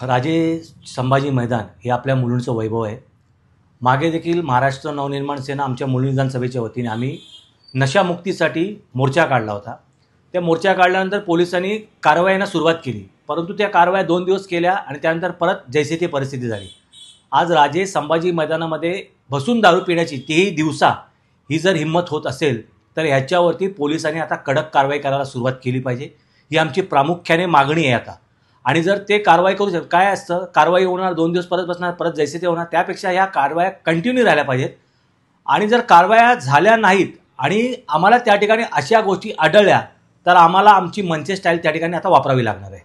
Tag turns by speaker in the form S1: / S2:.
S1: राजे संभाजी मैदान हे आपल्या मुलुंडचं वैभव आहे। मागे देखील महाराष्ट्र नवनिर्माण सेना आमच्या मुलुंड विधानसभेच्या वतीने आम्ही नशामुक्तीसाठी मोर्चा काढला होता। त्या मोर्चा काढल्यानंतर पोलिसांनी कारवाईला सुरुवात केली, परंतु त्या कारवाया 2 दिवस केल्या आणि त्यानंतर परत जैसे ती परिस्थिती झाली। आज राजे संभाजी मैदानामध्ये बसून दारू पिण्याची तीही दिवसा ही जर हिंमत होत असेल तर ह्याच्यावरती पोलिसांनी आता कडक कारवाई करायला सुरुवात केली पाहिजे, ही आमची प्रामुख्याने मागणी आहे आता। आणि जर ते कारवाई करू शकत, काय असतं कारवाई होणार 2 दिवस परत बसणार, परत जैसे ते होणार, त्यापेक्षा ह्या कारवाया कंटिन्यू राहिल्या पाहिजेत। आणि जर कारवाया झाल्या नाहीत आणि आम्हाला त्या ठिकाणी अशा गोष्टी आढळल्या तर आम्हाला आमची मंचे स्टाईल त्या ठिकाणी आता वापरावी लागणार आहे।